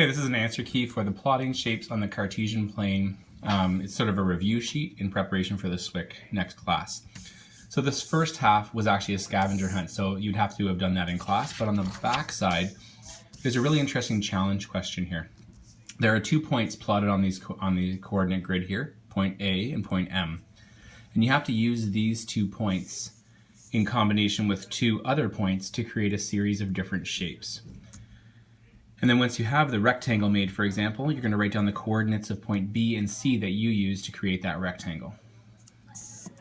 Okay, this is an answer key for the plotting shapes on the Cartesian plane. It's sort of a review sheet in preparation for the SWIC next class. So this first half was actually a scavenger hunt, so you'd have to have done that in class, but on the back side, there's a really interesting challenge question here. There are 2 points plotted on the coordinate grid here, point A and point M. And you have to use these 2 points in combination with 2 other points to create a series of different shapes. And then once you have the rectangle made, for example, you're going to write down the coordinates of point B and C that you use to create that rectangle.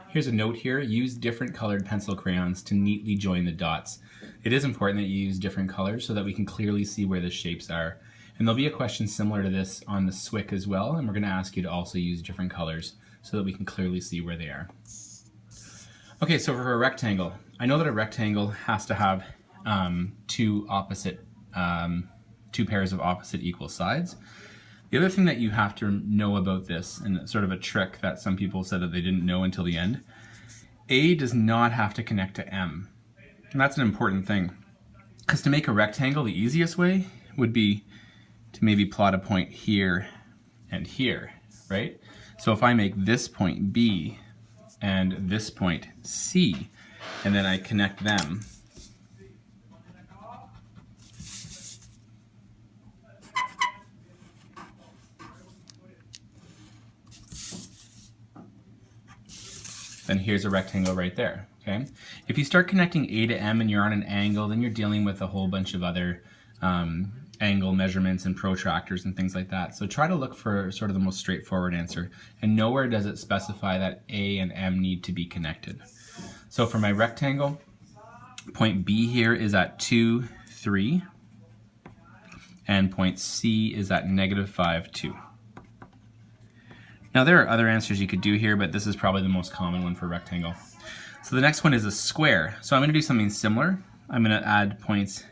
Here's a note here: use different colored pencil crayons to neatly join the dots. It is important that you use different colors so that we can clearly see where the shapes are. And there'll be a question similar to this on the SWIC as well, and we're going to ask you to also use different colors so that we can clearly see where they are. Okay, so for a rectangle, I know that a rectangle has to have two pairs of opposite equal sides. The other thing that you have to know about this, and sort of a trick that some people said that they didn't know until the end, A does not have to connect to M. And that's an important thing, because to make a rectangle, the easiest way would be to maybe plot a point here and here, right? So if I make this point B and this point C, and then I connect them, then here's a rectangle right there, okay? If you start connecting A to M and you're on an angle, then you're dealing with a whole bunch of other angle measurements and protractors and things like that. So try to look for sort of the most straightforward answer, and nowhere does it specify that A and M need to be connected. So for my rectangle, point B here is at 2, 3, and point C is at -5, 2. Now there are other answers you could do here, but this is probably the most common one for rectangle. So the next one is a square. So I'm going to do something similar. I'm going to add points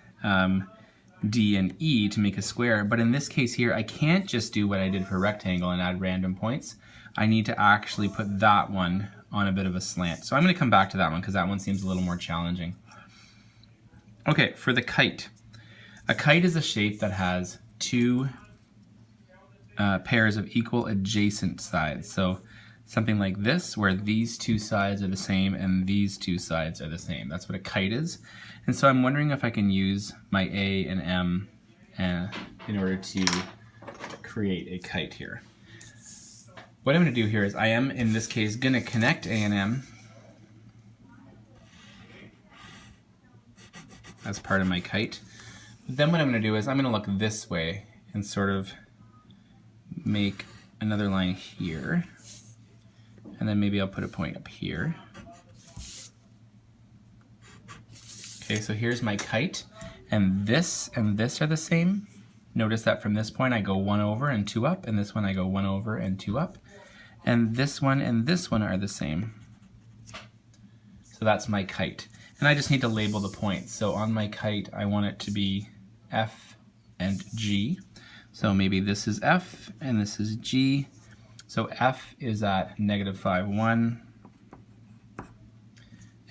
D and E to make a square, but in this case here, I can't just do what I did for rectangle and add random points. I need to actually put that one on a bit of a slant. So I'm going to come back to that one because that one seems a little more challenging. Okay, for the kite. A kite is a shape that has 2 pairs of equal adjacent sides. So something like this, where these 2 sides are the same and these 2 sides are the same. That's what a kite is. And so I'm wondering if I can use my A and M in order to create a kite here. What I'm going to do here is I am, in this case, going to connect A and M as part of my kite. But then what I'm going to do is I'm going to look this way and sort of make another line here, and then maybe I'll put a point up here. Okay, so here's my kite, and this are the same. Notice that from this point I go 1 over and 2 up, and this one I go 1 over and 2 up, and this one are the same. So that's my kite. And I just need to label the points. So on my kite I want it to be F and G. So maybe this is F and this is G. So F is at -5, 1,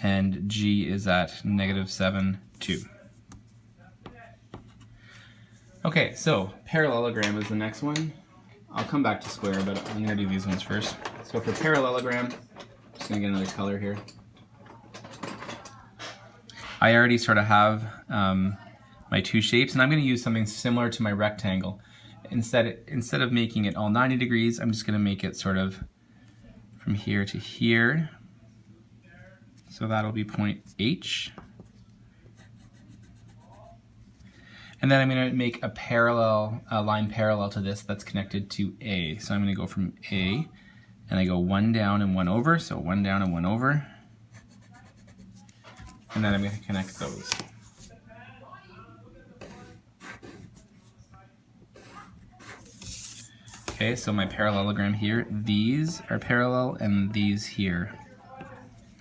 and G is at -7, 2. Okay, so parallelogram is the next one. I'll come back to square, but I'm going to do these ones first. So for parallelogram, I'm just going to get another color here. I already sort of have my 2 shapes, and I'm going to use something similar to my rectangle. Instead of making it all 90 degrees, I'm just going to make it sort of from here to here. So that'll be point H. And then I'm going to make a line parallel to this that's connected to A. So I'm going to go from A, and I go 1 down and 1 over, so 1 down and 1 over. And then I'm going to connect those. Okay, so my parallelogram here, these are parallel and these here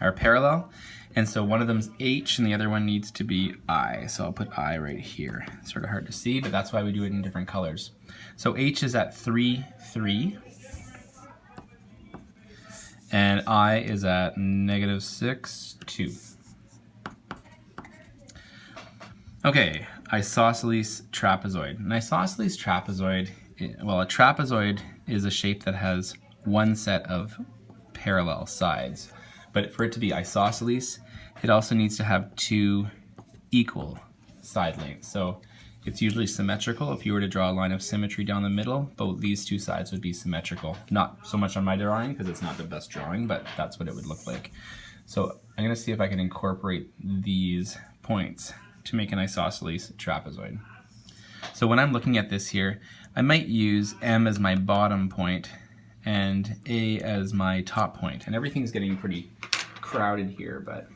are parallel. And so one of them's H and the other one needs to be I. So I'll put I right here. It's sort of hard to see, but that's why we do it in different colors. So H is at 3, 3. And I is at -6, 2. Okay, isosceles trapezoid. An isosceles trapezoid, well, a trapezoid is a shape that has one set of parallel sides. But for it to be isosceles, it also needs to have two equal side lengths. So it's usually symmetrical. If you were to draw a line of symmetry down the middle, both these two sides would be symmetrical. Not so much on my drawing because it's not the best drawing, but that's what it would look like. So I'm going to see if I can incorporate these points to make an isosceles trapezoid. So when I'm looking at this here, I might use M as my bottom point and A as my top point. And everything's getting pretty crowded here, but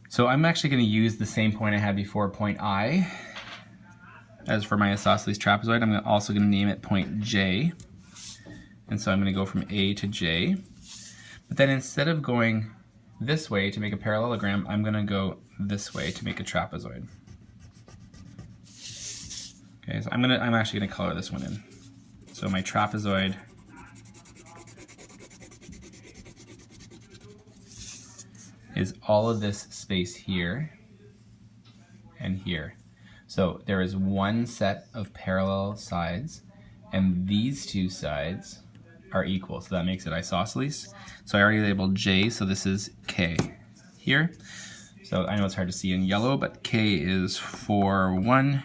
so I'm actually going to use the same point I had before, point I, as for my isosceles trapezoid. I'm also going to name it point J. And so I'm going to go from A to J. But then instead of going this way to make a parallelogram, I'm going to go this way to make a trapezoid. Okay, so I'm actually going to color this one in. So my trapezoid is all of this space here and here. So there is one set of parallel sides, and these two sides are equal, so that makes it isosceles. So I already labeled J, so this is K here. So I know it's hard to see in yellow, but K is 4, 1,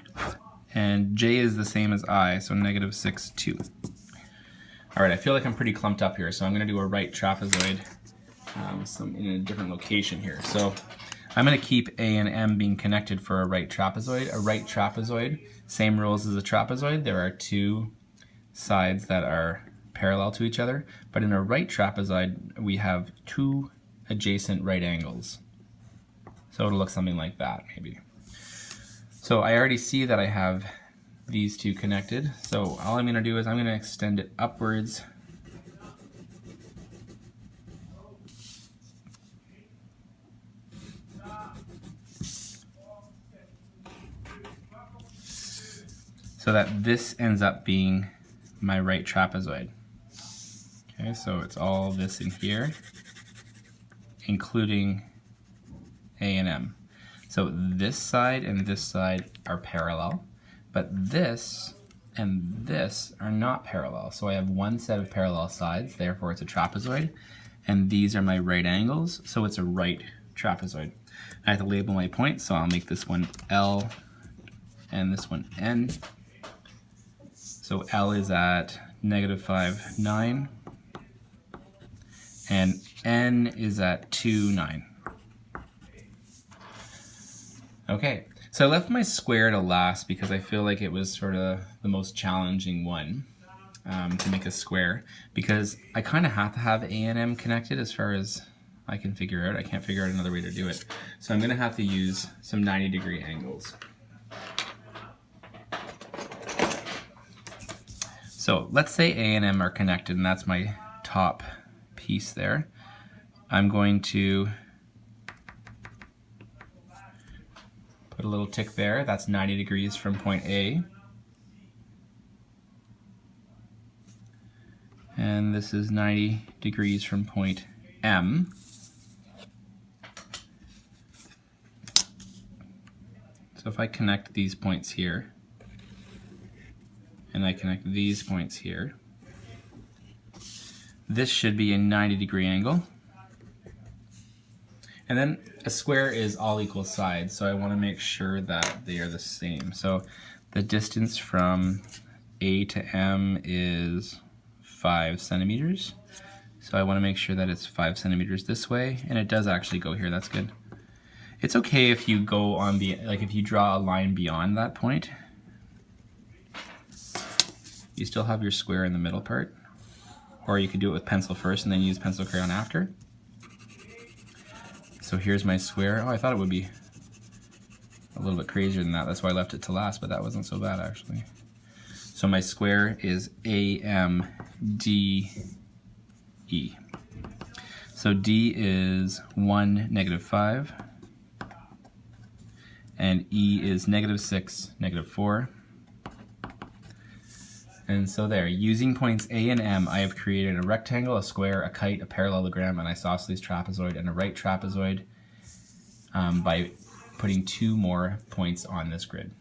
and J is the same as I, so -6, 2. All right, I feel like I'm pretty clumped up here, so I'm going to do a right trapezoid in a different location here. So I'm going to keep A and M being connected for a right trapezoid. A right trapezoid, same rules as a trapezoid. There are two sides that are parallel to each other, but in a right trapezoid we have two adjacent right angles. So it'll look something like that maybe. So I already see that I have these two connected, so all I'm going to do is I'm going to extend it upwards so that this ends up being my right trapezoid. Okay, so it's all this in here, including A and M. So this side and this side are parallel, but this and this are not parallel. So I have one set of parallel sides, therefore it's a trapezoid, and these are my right angles, so it's a right trapezoid. I have to label my points, so I'll make this one L and this one N. So L is at -5, 9, and N is at 2, 9. Okay, so I left my square to last because I feel like it was sort of the most challenging one to make a square, because I kind of have to have A and M connected as far as I can figure out. I can't figure out another way to do it. So I'm going to have to use some 90-degree angles. So let's say A and M are connected, and that's my top piece there. I'm going to put a little tick there. That's 90 degrees from point A. And this is 90 degrees from point M. So if I connect these points here, and I connect these points here, this should be a 90-degree angle. And then a square is all equal sides, so I want to make sure that they are the same. So the distance from A to M is 5 centimeters. So I want to make sure that it's 5 centimeters this way, and it does actually go here. That's good. It's okay if you go on the, like if you draw a line beyond that point. You still have your square in the middle part, or you could do it with pencil first and then use pencil crayon after. So here's my square. Oh, I thought it would be a little bit crazier than that. That's why I left it to last, but that wasn't so bad actually. So my square is AMDE. So D is 1, -5, and E is -6, -4. And so there, using points A and M, I have created a rectangle, a square, a kite, a parallelogram, an isosceles trapezoid, and a right trapezoid. by putting 2 more points on this grid.